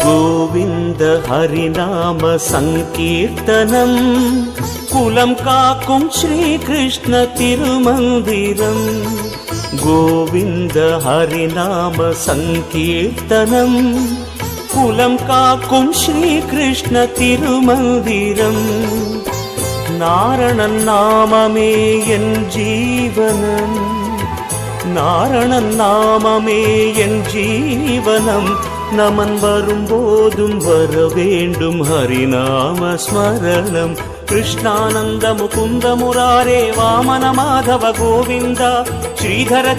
கோவிந்த ஹரிநாம சங்கீர்த்தனம் குலம் காக்கும் ஸ்ரீ கிருஷ்ண திருமந்திரம். கோவிந்த ஹரிநாம சங்கீர்த்தனம் குலம் காக்கும் ஸ்ரீ கிருஷ்ண திருமந்திரம். நாரணன் நாமமே என் ஜீவனம், நாரணன் நாமமே என் ஜீவனம். நமன் வரும்போதும் வர வேண்டும் ஹரிநாம ஸ்மரணம். கிருஷ்ணானந்த முகுந்த முராரே வாமன மாதவ கோவிந்தா ஸ்ரீதர